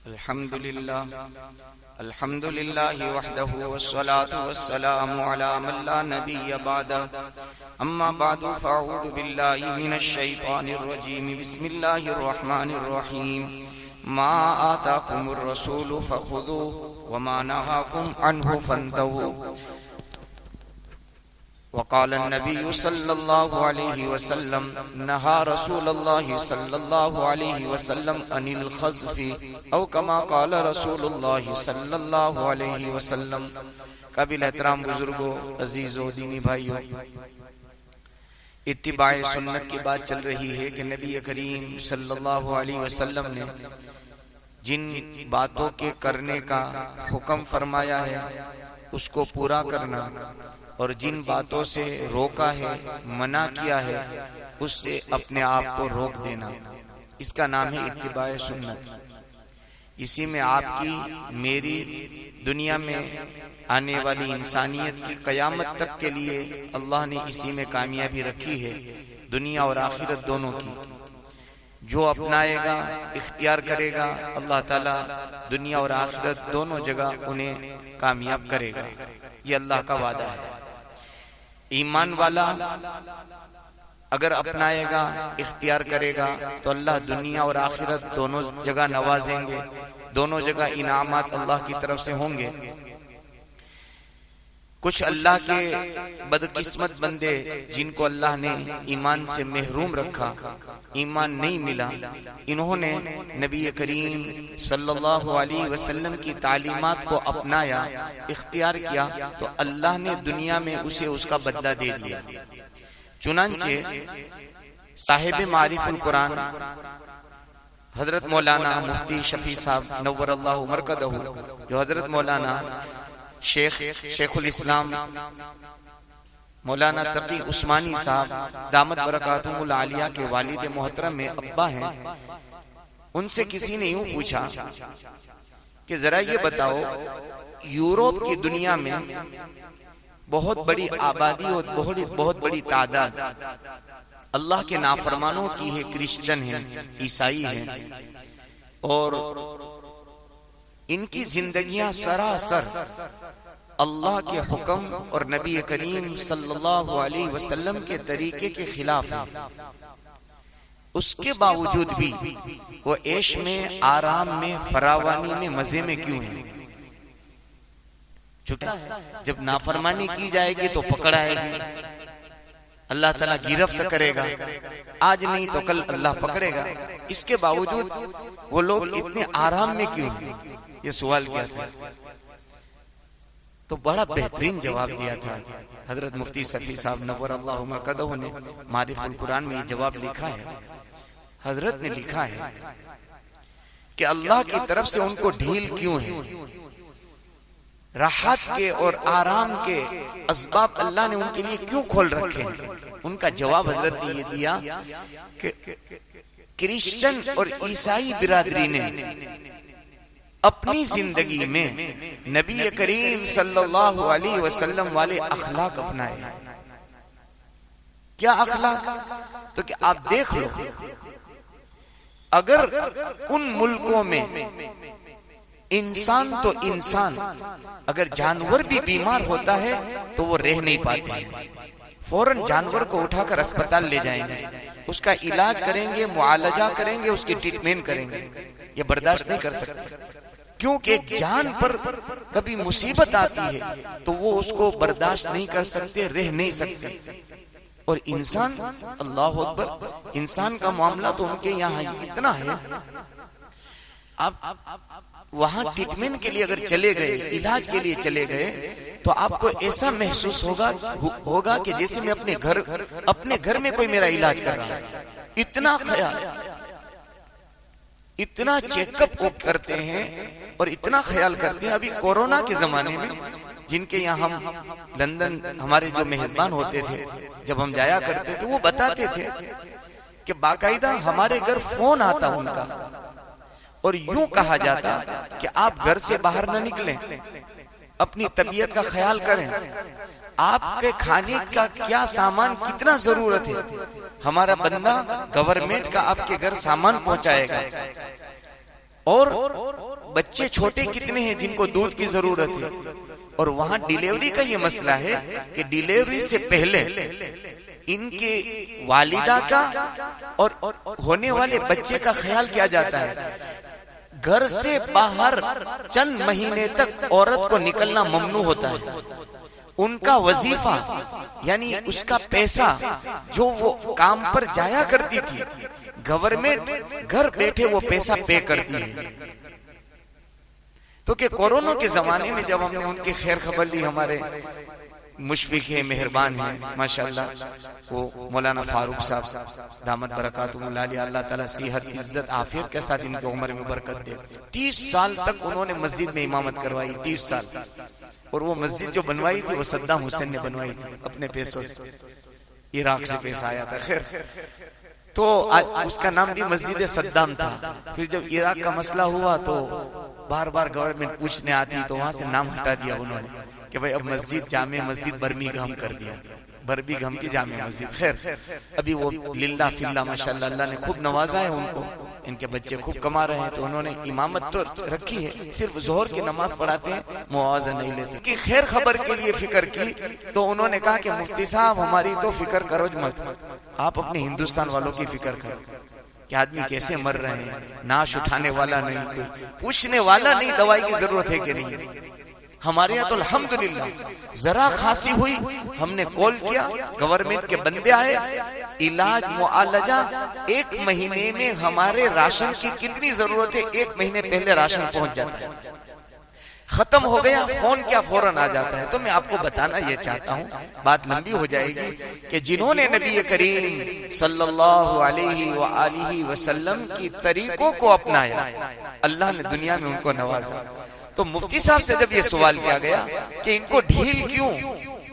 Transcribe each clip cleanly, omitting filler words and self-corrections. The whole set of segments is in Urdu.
الحمد لله وحده والصلاة والسلام على من لا نبي بعده أما بعد فأعوذ بالله من الشيطان الرجيم بسم الله الرحمن الرحيم ما آتاكم الرسول فخذوه وما نهاكم عنه فانتهوا وقال النبي صلى الله عليه وسلم نهى رسول الله صلى الله عليه وسلم عن الخزف او كما قال رسول الله صلى الله عليه وسلم۔ قابل احترام بزرگوں، عزیزوں، دینی بھائیوں، اتباع سنت کی بات چل رہی ہے کہ نبی کریم صلی اللہ علیہ وسلم نے جن باتوں کے کرنے کا حکم فرمایا ہے اس کو پورا کرنا، اور جن باتوں سے روکا ہے، منع کیا ہے، اس سے اپنے آپ کو روک دینا، اس کا نام ہے اتباع سنت۔ اسی میں آپ کی میری دنیا میں آنے والی انسانیت کی قیامت تک کے لیے اللہ نے اسی میں کامیابی رکھی ہے، دنیا اور آخرت دونوں کی۔ جو اپنائے گا، اختیار کرے گا، اللہ تعالیٰ دنیا اور آخرت دونوں جگہ انہیں کامیاب کرے گا، یہ اللہ کا وعدہ ہے۔ ایمان والا اگر اپنائے گا، اختیار کرے گا تو اللہ دنیا اور آخرت دونوں جگہ نوازیں گے، دونوں جگہ انعامات اللہ کی طرف سے ہوں گے۔ کچھ اللہ کے بدقسمت بندے جن کو اللہ نے ایمان سے محروم رکھا، ایمان نہیں ملا، انہوں نے نبی کریم صلی اللہ علیہ وسلم کی تعلیمات کو اپنایا، اختیار کیا، تو اللہ نے دنیا میں اسے اس کا بدلہ دے دیا۔ چنانچہ صاحب معارف القرآن حضرت مولانا مفتی شفیع صاحب نور اللہ مرکزہ، جو حضرت مولانا شیخ الاسلام مولانا تقی عثمانی صاحب دامت برکاتہم العالیہ کے والد محترم میں ابا ہیں، ان سے کسی نے یوں پوچھا کہ ذرا یہ بتاؤ، یورپ کی دنیا میں بہت بڑی آبادی اور بہت بڑی تعداد اللہ کے نافرمانوں کی ہے، کرسچن ہیں، عیسائی ہیں، اور ان کی زندگیاں سراسر اللہ کے حکم اور نبی کریم صلی اللہ علیہ وسلم کے طریقے کے خلاف ہیں۔ اس کے باوجود بھی وہ عیش میں، آرام میں، فراوانی میں، مزے میں کیوں ہیں؟ چونکہ جب نافرمانی کی جائے گی تو پکڑائے گی، اللہ تعالیٰ گرفت کرے گا، آج نہیں تو کل اللہ پکڑے گا۔ اس کے باوجود وہ لوگ اتنے آرام میں کیوں ہیں؟ یہ سوال کیا تھا، تو بڑا بہترین جواب دیا تھا حضرت مفتی شفیع صاحب نور اللہ مرکزہ نے۔ معارف القرآن میں یہ جواب لکھا ہے، حضرت نے لکھا ہے کہ اللہ کی طرف سے ان کو ڈھیل کیوں ہے، راحت کے اور آرام کے اسباب اللہ نے ان کے لیے کیوں کھول رکھے ہیں؟ ان کا جواب حضرت نے یہ دیا کہ کرسچن اور عیسائی برادری نے اپنی زندگی میں نبی کریم صلی اللہ علیہ وسلم والے اخلاق اپنائے۔ کیا اخلاق؟ تو کہ آپ دیکھ لو، اگر ان ملکوں میں انسان تو انسان، اگر جانور بھی بیمار ہوتا ہے تو وہ رہ نہیں پاتے ہیں، فوراً جانور کو اٹھا کر اسپتال لے جائیں گے، اس کا علاج کریں گے، معالجہ کریں گے، اس کی ٹریٹمنٹ کریں گے، یہ برداشت نہیں کر سکتے، کیونکہ ایک جان پر کبھی مصیبت آتی ہے تو وہ اس کو برداشت نہیں کر سکتے، رہ نہیں سکتے۔ اور انسان، اللہ اکبر، انسان کا معاملہ تو ان کے یہاں اتنا ہے، آپ وہاں ٹریٹمنٹ کے لیے اگر چلے گئے، علاج کے لیے چلے گئے، تو آپ کو ایسا محسوس ہوگا کہ جیسے میں اپنے گھر میں کوئی میرا علاج کر رہا ہے۔ اتنا خیال، اتنا چیک اپ کرتے ہیں اور اتنا خیال کرتے ہیں۔ ابھی کورونا کے زمانے میں جن کے یہاں ہم لندن ہمارے جو میزبان ہوتے تھے، جب ہم جایا کرتے تھے، وہ بتاتے تھے کہ باقاعدہ ہمارے گھر فون آتا ان کا، اور یوں کہا جاتا کہ آپ گھر سے باہر نہ نکلیں، اپنی طبیعت کا خیال کریں، آپ کے کھانے کا کیا سامان کتنا ضرورت ہے، ہمارا بندہ گورنمنٹ کا آپ کے گھر سامان پہنچائے گا، اور بچے چھوٹے کتنے ہیں جن کو دودھ کی ضرورت ہے، اور وہاں ڈیلیوری کا یہ مسئلہ ہے کہ ڈیلیوری سے پہلے ان کے والدہ کا اور ہونے والے بچے کا خیال کیا جاتا ہے۔ گھر سے باہر چند مہینے تک عورت کو نکلنا ممنوع ہوتا ہے۔ ان کا وظیفہ یعنی اس کا پیسہ جو وہ کام پر جایا کرتی تھی، گورنمنٹ گھر بیٹھے وہ پیسہ پے کرتی ہے۔ تو کہ کورونا کے زمانے میں جب ہم نے ان کی خیر خبر لی، ہمارے مشفق ہے، مہربان ہے ماشاءاللہ، وہ مولانا فاروق صاحب دامت برکاتہ اللہ، اللہ تعالیٰ صحت عزت عافیت کے ساتھ ان کی عمر میں برکت دے۔ 30 سال تک انہوں نے مسجد میں امامت کروائی، 30 سال، اور وہ مسجد جو بنوائی تھی وہ صدام حسین نے بنوائی تھی اپنے پیسوں سے، عراق سے پیسہ آیا تھا۔ خیر، تو اس کا نام بھی مسجد صدام تھا۔ پھر جب عراق کا مسئلہ ہوا تو بار بار گورنمنٹ پوچھنے آتی، تو وہاں سے نام ہٹا دیا انہوں نے کہ بھئی اب مسجد جامع مسجد برمنگھم کر دیا، برمنگھم کی جامع مسجد۔ خیر، ابھی وہ للہ فی اللہ ماشاءاللہ اللہ نے خوب نوازا ہے ان کو، ان کے بچے خوب کما رہے ہیں، تو انہوں نے امامت تو رکھی ہے، صرف ظہر کی نماز پڑھاتے ہیں، مواضع نہیں لیتے۔ کہ خیر خبر کے لیے فکر کی تو انہوں نے کہا کہ مفتی صاحب ہماری تو فکر کرو مت، آپ اپنے ہندوستان والوں کی فکر کرو کہ آدمی کیسے مر رہے ہیں، ناش اٹھانے والا نہیں، کوئی پوچھنے والا نہیں دوائی کی ضرورت ہے کہ نہیں۔ ہمارے یہاں تو الحمدللہ ذرا کھانسی ہوئی ہم نے کال کیا، گورنمنٹ کے بندے آئے، علاج معالجہ 1 مہینے میں ہمارے راشن کی کتنی ضرورت ہے 1 مہینے پہلے راشن پہنچ جاتا ہے، ختم ہو گیا، فون کیا فوراً آ جاتا ہے۔ تو میں آپ کو بتانا یہ چاہتا ہوں، بات لمبی ہو جائے گی، کہ جنہوں نے نبی کریم صلی اللہ علیہ وآلہ وسلم کی طریقوں کو اپنایا، اللہ نے دنیا میں ان کو نوازا۔ تو مفتی صاحب سے جب یہ سوال کیا گیا کہ ان کو ڈھیل کیوں،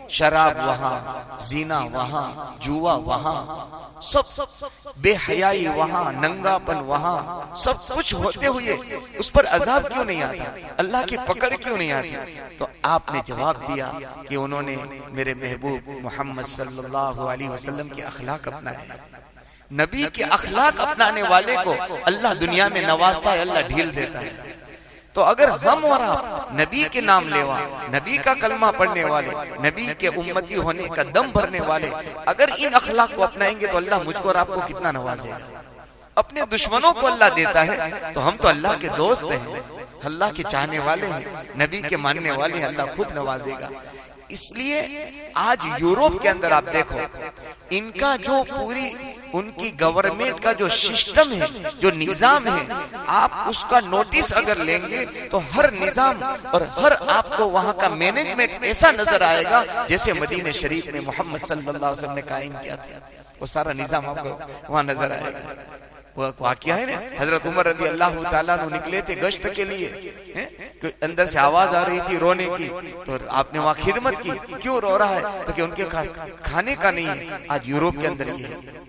شراب وہاں، زنا وہاں، جوا وہاں، سب بے حیائی وہاں، ننگا پن وہاں، سب کچھ ہوتے ہوئے اس پر عذاب کیوں نہیں آتا، اللہ کی پکڑ کیوں نہیں آتی؟ تو آپ نے جواب دیا کہ انہوں نے میرے محبوب محمد صلی اللہ علیہ وسلم کے اخلاق اپنائے۔ نبی کے اخلاق اپنانے والے کو اللہ دنیا میں نوازتا ہے، اللہ ڈھیل دیتا ہے۔ تو اگر ہم اور آپ نبی کے نام لیوا، نبی کا کلمہ پڑھنے والے، نبی کے امتی ہونے کا دم بھرنے والے اگر ان اخلاق کو اپنائیں گے تو اللہ مجھ کو اور آپ کو کتنا نوازے گا۔ اپنے دشمنوں کو اللہ دیتا ہے تو ہم تو اللہ کے دوست ہیں، اللہ کے چاہنے والے ہیں، نبی کے ماننے والے ہیں، اللہ خود نوازے گا۔ اس لیے آج یورپ کے اندر آپ دیکھو، ان کا جو پوری ان کی گورنمنٹ کا جو سسٹم ہے، جو نظام ہے، آپ اس کا نوٹس اگر لیں گے تو ہر نظام اور ہر آپ کو وہاں کا مینجمنٹ ایسا نظر آئے گا جیسے مدینہ شریف میں محمد صلی اللہ علیہ وسلم نے قائم کیا تھا، وہ سارا نظام آپ کو وہاں نظر آئے گا۔ وہ واقعہ ہے نا، حضرت عمر رضی اللہ تعالیٰ عنہ نکلے تھے گشت کے لیے، اندر سے آواز آ رہی تھی رونے کی، تو آپ نے وہاں خدمت کی، کیوں رو رہا ہے؟ تو کہ ان کے کھانے کا نہیں ہے۔ آج یورپ کے اندر یہ ہے،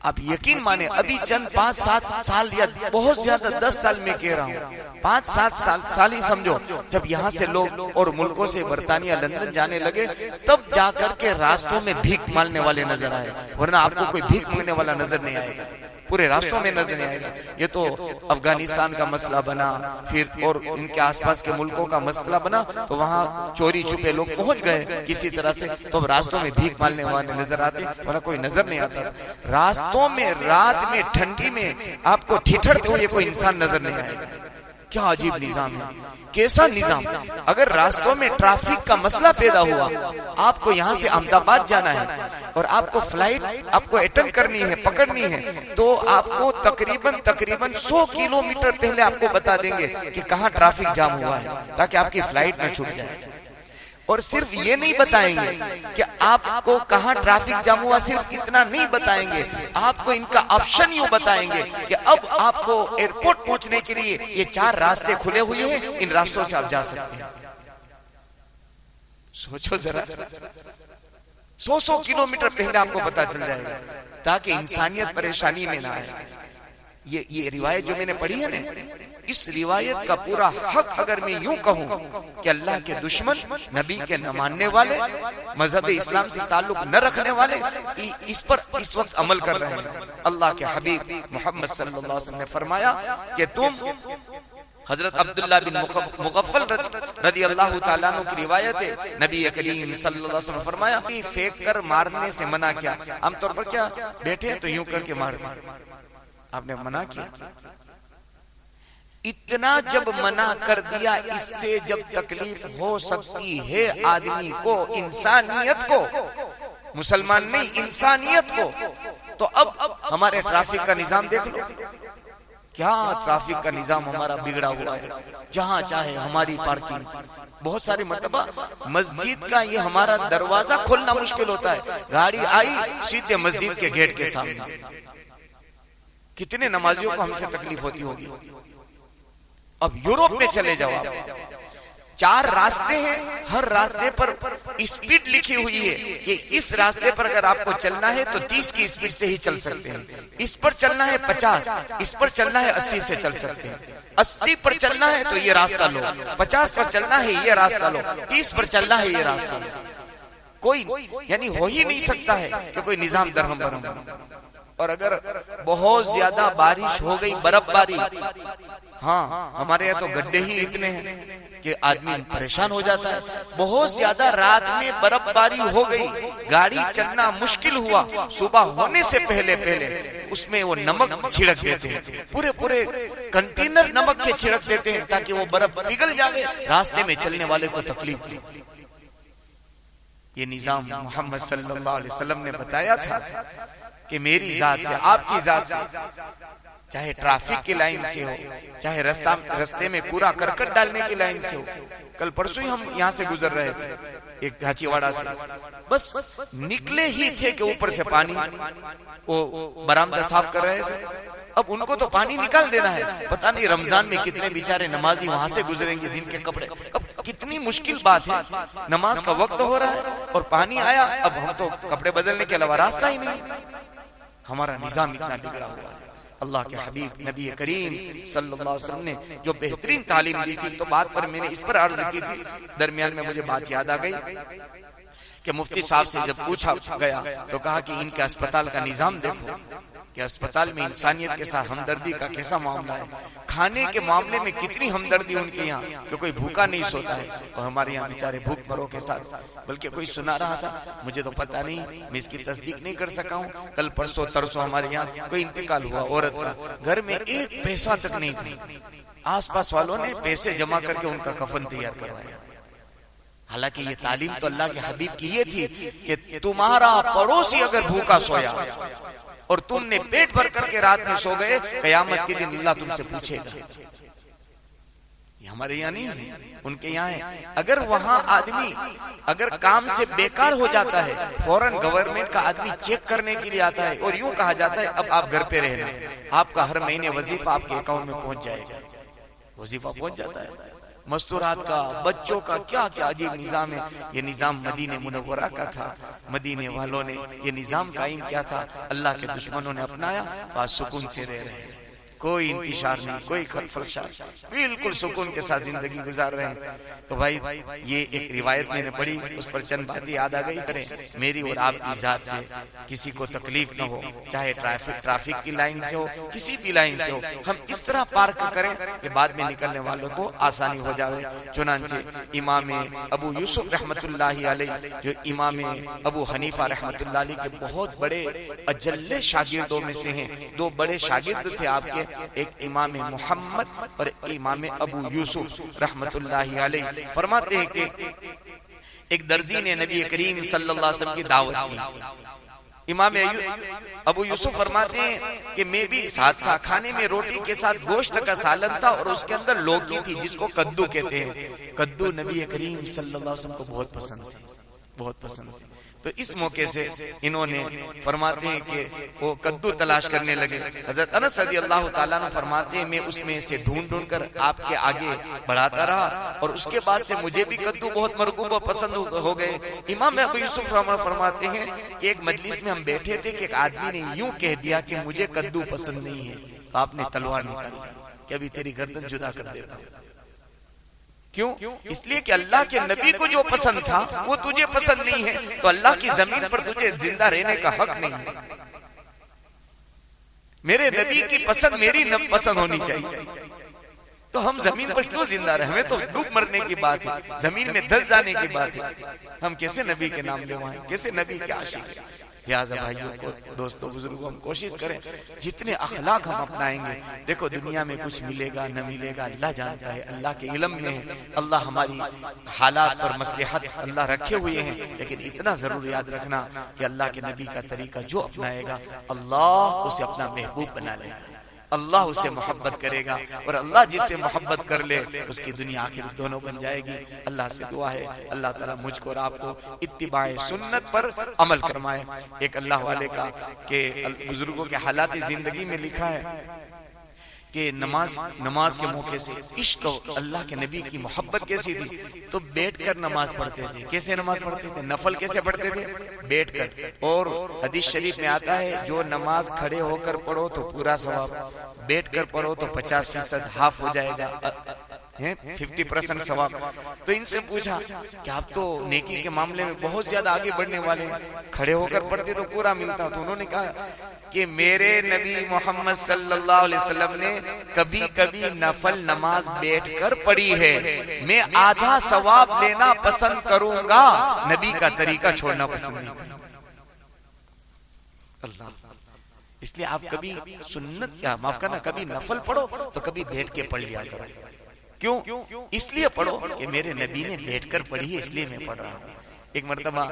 آپ یقین مانیں ابھی چند 5-7 سال یا بہت زیادہ 10 سال میں کہہ رہا ہوں، 5-7 سال ہی سمجھو، جب یہاں سے لوگ اور ملکوں سے برطانیہ لندن جانے لگے تب جا کر کے راستوں میں بھیک مانگنے والے نظر آئے، ورنہ آپ کو کوئی بھیک مانگنے والا نظر نہیں آئے گا، پورے راستوں میں نظر نہیں آئے گا۔ یہ تو افغانستان کا مسئلہ بنا، پھر اور ان کے آس پاس کے ملکوں کا مسئلہ بنا تو وہاں چوری چھپے لوگ پہنچ گئے کسی طرح سے، تو اب راستوں میں بھیک مانگنے والے نظر آتے، ورنہ کوئی نظر نہیں آتا۔ راستوں میں رات میں ٹھنڈی میں آپ کو ٹھٹھرتے ہوئے کوئی انسان نظر نہیں آئے گا۔ کیا عجیب نظام ہے، کیسا نظام! اگر راستوں میں ٹریفک کا مسئلہ پیدا ہوا، آپ کو یہاں سے احمد آباد جانا ہے اور آپ کو فلائٹ آپ کو اٹینڈ کرنی ہے، پکڑنی ہے، تو آپ کو تقریباً 100 کلومیٹر پہلے آپ کو بتا دیں گے کہ کہاں ٹریفک جام ہوا ہے تاکہ آپ کی فلائٹ نہ چھوٹ جائے۔ اور صرف یہ نہیں بتائیں گے کہ آپ کو کہاں ٹریفک جام ہوا، صرف اتنا نہیں بتائیں گے، آپ کو ان کا آپشن یوں بتائیں گے کہ اب آپ کو ایئرپورٹ پہنچنے کے لیے یہ 4 راستے کھلے ہوئے ہیں، ان راستوں سے آپ جا سکتے ہیں۔ سوچو ذرا، 100 کلومیٹر پہلے آپ کو پتا چل جائے گا تاکہ انسانیت پریشانی میں نہ آئے۔ یہ روایت جو میں نے پڑھی ہے نا، اس روایت کا پورا حق اگر میں یوں کہوں کہ اللہ کے دشمن، نبی کے نہ ماننے والے، مذہب اسلام سے تعلق نہ رکھنے والے اس پر اس وقت عمل کر رہے ہیں۔ اللہ کے حبیب محمد صلی اللہ علیہ وسلم نے فرمایا کہ تم حضرت عبداللہ بن مغفل رضی اللہ تعالیٰ عنہ کی روایت ہے، نبی کریم صلی اللہ علیہ وسلم نے فرمایا کہ پھینک کر مارنے سے منع کیا. عام طور پر کیا بیٹھے تو یوں کر کے مار دیں، آپ نے منع کیا. اتنا جب منع کر دیا، اس سے جب تکلیف ہو سکتی ہے آدمی کو، انسانیت کو، مسلمان نہیں انسانیت کو، تو اب ہمارے ٹریفک کا نظام دیکھ لو، کیا ٹریفک کا نظام ہمارا بگڑا ہوا ہے. جہاں چاہے ہماری پارکنگ. بہت ساری مرتبہ مسجد کا یہ ہمارا دروازہ کھولنا مشکل ہوتا ہے، گاڑی آئی سیدھے مسجد کے گیٹ کے سامنے. کتنے نمازیوں کو ہم سے تکلیف ہوتی ہوگی. اب یورپ میں چلے جاؤ، 4 راستے ہیں، ہر راستے پر اسپیڈ لکھی ہوئی ہے کہ اس راستے پر اگر آپ کو چلنا ہے تو 30 کی اسپیڈ سے ہی چل سکتے ہیں، اس پر چلنا ہے 50، اس پر چلنا ہے 80 سے چل سکتے ہیں، 80 پر چلنا ہے تو یہ راستہ لو، 50 پر چلنا ہے یہ راستہ لو، 30 پر چلنا ہے یہ راستہ لو. کوئی یعنی ہو ہی نہیں سکتا ہے کہ کوئی نظام درہم برہم. اور اگر بہت زیادہ بارش ہو گئی، برف باری، ہاں ہمارے یہاں تو گڈھے ہی اتنے ہیں کہ آدمی پریشان ہو جاتا ہے. بہت زیادہ رات میں برف باری ہو گئی، گاڑی چلنا مشکل ہوا، صبح ہونے سے پہلے اس میں وہ نمک چھڑک دیتے ہیں، پورے کنٹینر نمک کے چھڑک دیتے ہیں تاکہ وہ برف پگھل جائے، راستے میں چلنے والے کو تکلیف. یہ نظام محمد صلی اللہ علیہ وسلم نے بتایا تھا کہ میری ذات سے، آپ کی ذات سے، چاہے ٹریفک کی لائن سے ہو، چاہے رستے میں کوڑا کرکٹ ڈالنے کی لائن سے ہو. کل پرسوں ہی ہم یہاں سے گزر رہے تھے ایک گھاچی واڑا سے، بس نکلے ہی تھے کہ اوپر سے پانی، وہ برآمدہ صاف کر رہے تھے. اب ان کو تو پانی نکال دینا ہے، پتہ نہیں رمضان میں کتنے بیچارے نمازی وہاں سے گزریں گے جن کے کپڑے. اب کتنی مشکل بات ہے، نماز کا وقت ہو رہا ہے اور پانی آیا، اب ہم تو کپڑے بدلنے کے علاوہ راستہ ہی نہیں. ہمارا نظام اتنا بگڑا ہوا ہے. اللہ کے حبیب نبی کریم صلی اللہ علیہ وسلم نے جو بہترین تعلیم دی تھی، تو بات پر میں نے اس پر عرض کی تھی، درمیان میں مجھے بات یاد آ گئی کہ مفتی صاحب سے جب پوچھا گیا تو کہا کہ ان کے اسپتال کا نظام دیکھو کہ اسپتال میں انسانیت کے ساتھ ہمدردی کا کیسا معاملہ ہے. کھانے کے معاملے میں کتنی ہمدردی ان کے یہاں کہ کوئی بھوکا نہیں سوتا ہے، اور ہمارے یہاں بیچارے بھوک مروں کے ساتھ. بلکہ کوئی سنا رہا تھا، مجھے تو پتہ نہیں، میں اس کی تصدیق نہیں کر سکا ہوں، کل پرسوں ترسوں ہمارے یہاں کوئی انتقال ہوا عورت کا، گھر میں 1 پیسہ تک نہیں تھا، آس پاس والوں نے پیسے جمع کر کے ان کا کفن تیار کروایا. حالانکہ یہ تعلیم تو اللہ کے حبیب کی یہ تھی کہ تمہارا پڑوسی اگر بھوکا سویا اور تم نے پیٹ بھر کر کے رات میں سو گئے، قیامت کے دن اللہ تم سے پوچھے گا. یہ ہمارے یہاں نہیں ہے، ان کے یہاں ہے. اگر وہاں آدمی اگر کام سے بیکار ہو جاتا ہے، فوراً گورنمنٹ کا آدمی چیک کرنے کے لیے آتا ہے اور یوں کہا جاتا ہے اب آپ گھر پہ رہنا، آپ کا ہر مہینے وظیفہ آپ کے اکاؤنٹ میں پہنچ جائے گا. وظیفہ پہنچ جاتا ہے. مستورات کا، بچوں کا، کیا کیا عجیب نظام ہے. یہ نظام مدینہ منورہ کا تھا، مدینے والوں نے یہ نظام قائم کیا تھا، اللہ کے دشمنوں نے اپنایا، تو آج سکون سے رہ رہے ہیں، کوئی انتشار نہیں، کوئی خلفشار، بالکل سکون کے ساتھ زندگی گزار رہے ہیں. تو بھائی یہ ایک روایت میں نے پڑھی، اس پر چند باتیں یاد آ گئی. کریں میری اور آپ کی ذات سے کسی کو تکلیف نہ ہو، چاہے ٹریفک کی لائن سے ہو، کسی بھی لائن سے ہو، ہم اس طرح پارک کریں کہ بعد میں نکلنے والوں کو آسانی ہو جائے. چنانچہ امام ابو یوسف رحمت اللہ علیہ، جو امام ابو حنیفہ رحمت اللہ علیہ کے بہت بڑے اجل شاگردوں میں سے ہیں، 2 بڑے شاگرد تھے آپ کے، ایک امام محمد اور امام ابو یوسف رحمت اللہ علیہ. فرماتے ہیں کہ ایک درزی نے نبی کریم صلی اللہ علیہ وسلم کی دعوت کی. امام ابو یوسف فرماتے ہیں کہ میں بھی ساتھ تھا، کھانے میں روٹی کے ساتھ گوشت کا سالن تھا اور اس کے اندر لوکی تھی جس کو کدو کہتے ہیں. کدو نبی کریم صلی اللہ علیہ وسلم کو بہت پسند تھی، بہت پسند تھی. تو اس موقع سے انہوں نے فرماتے ہیں کہ وہ کدو تلاش کرنے لگے. حضرت انس رضی اللہ تعالیٰ عنہ فرماتے ہیں میں اس میں سے ڈھونڈ کر آپ کے آگے بڑھاتا رہا اور اس کے بعد سے مجھے بھی کدو بہت مرغوب اور پسند ہو گئے. امام ابو یوسف فرماتے ہیں کہ ایک مجلس میں ہم بیٹھے تھے کہ ایک آدمی نے یوں کہہ دیا کہ مجھے کدو پسند نہیں ہے. تو آپ نے تلوار نکالی کہ ابھی تیری گردن جدا کر دیتا ہوں. کیوں؟ اس لیے کہ اللہ کے نبی کو جو پسند تھا وہ تجھے پسند نہیں ہے، تو اللہ کی زمین پر تجھے زندہ رہنے کا حق نہیں ہے. میرے نبی کی پسند میری پسند ہونی چاہیے. تو ہم زمین پر کیوں زندہ رہے؟ ہمیں تو ڈوب مرنے کی بات ہے، زمین میں دھس جانے کی بات ہے، ہم کیسے نبی کے نام لیوائیں؟ کیسے نبی کے عاشق ہیں؟ لہٰذا بھائیوں کو، دوستوں، بزرگوں، ہم کوشش کریں جتنے اخلاق ہم اپنائیں گے، دیکھو دنیا میں کچھ ملے گا نہ ملے گا اللہ جانتا ہے، اللہ کے علم میں ہے، اللہ ہماری حالات پر مصلحت اللہ رکھے ہوئے ہیں، لیکن اتنا ضرور یاد رکھنا کہ اللہ کے نبی کا طریقہ جو اپنائے گا اللہ اسے اپنا محبوب بنا لے گا، اللہ اسے محبت کرے گا، اور اللہ جس سے محبت کر لے اس کی دنیا آخرت دونوں بن جائے گی۔ اللہ سے دعا ہے اللہ تعالیٰ مجھ کو اور آپ کو اتباع سنت پر عمل کرمائے۔ ایک اللہ والے کا کہ بزرگوں کے حالات زندگی میں لکھا ہے کہ نماز کے موقع سے عشق اللہ کے نبی کی محبت کیسی تھی، تو بیٹھ کر نماز پڑھتے تھے۔ کیسے نماز پڑھتے تھے؟ نفل کیسے پڑھتے تھے؟ بیٹھ کر۔ اور حدیث شریف میں آتا ہے جو نماز کھڑے ہو کر پڑھو تو پورا ثواب، بیٹھ کر پڑھو تو 50% ہاف ہو جائے گا، 50% ثواب۔ تو ان سے پوچھا کہ آپ تو نیکی کے معاملے میں بہت زیادہ آگے بڑھنے والے ہیں، کھڑے ہو کر پڑھتے تو پورا ملتا۔ تو انہوں نے کہا کہ میرے نبی محمد صلی اللہ علیہ وسلم نے کبھی کبھی نفل نماز بیٹھ کر پڑھی ہے، میں آدھا ثواب لینا پسند کروں گا، نبی کا طریقہ چھوڑنا پسند نہیں کروں گا۔ اللہ، اس لیے آپ کبھی سنت یا معاف کرنا کبھی نفل پڑھو تو کبھی بیٹھ کے پڑھ لیا کرو۔ کیوں؟ اس لیے پڑھو کہ میرے نبی نے بیٹھ کر پڑھی ہے، اس لیے میں پڑھ رہا ہوں۔ ایک مرتبہ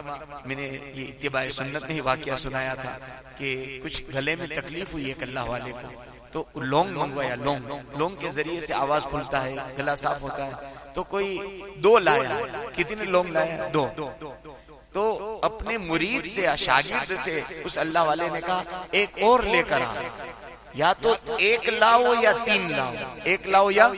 میں نے یہ اتباع سنت میں ہی واقعہ سنایا تھا کہ کچھ گلے میں تکلیف ہوئی ایک اللہ والے کو، تو لونگ منگوایا، لونگ کے ذریعے سے آواز کھلتا ہے، گلا صاف ہوتا ہے، تو کوئی 2 لایا۔ کتنے لونگ لایا؟ 2۔ تو اپنے مرید سے یا شاگرد سے اس اللہ والے نے کہا ایک اور لے کر آ، یا تو 1 لاؤ یا 3 لاؤ، 1 لاؤ یا،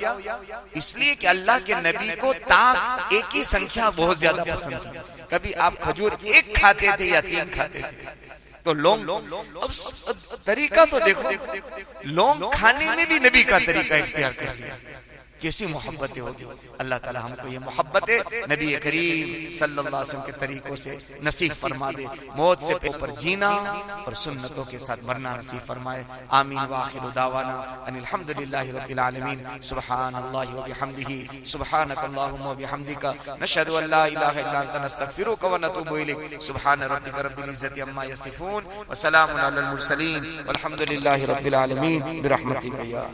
اس لیے کہ اللہ کے نبی کو تاک ایک ہی سنکھیا بہت زیادہ پسند ہے۔ کبھی آپ کھجور 1 کھاتے تھے یا 3 کھاتے تھے، تو لونگ، اب طریقہ تو دیکھو، لونگ کھانے میں بھی نبی کا طریقہ اختیار کر لیا، کیسی محبتیں ہوگی۔ اللہ تعالی ہم کو یہ محبت نبی کریم صلی اللہ علیہ وسلم کے طریقوں سے نصیب فرما دے، موت سے اوپر جینا اور سنتوں کے ساتھ مرنا نصیب فرمائے۔ آمین۔ وآخر دعوانا ان الحمد للہ رب العالمین۔ سبحان اللہ وبحمدہ، سبحانک اللہم وبحمدک، نشہد ان لا الہ الا انت، نستغفرک ونتوب الیک۔ سبحان ربک رب العزۃ عما یصفون، وسلام علی المرسلین، والحمد للہ رب العالمین، برحمتک یا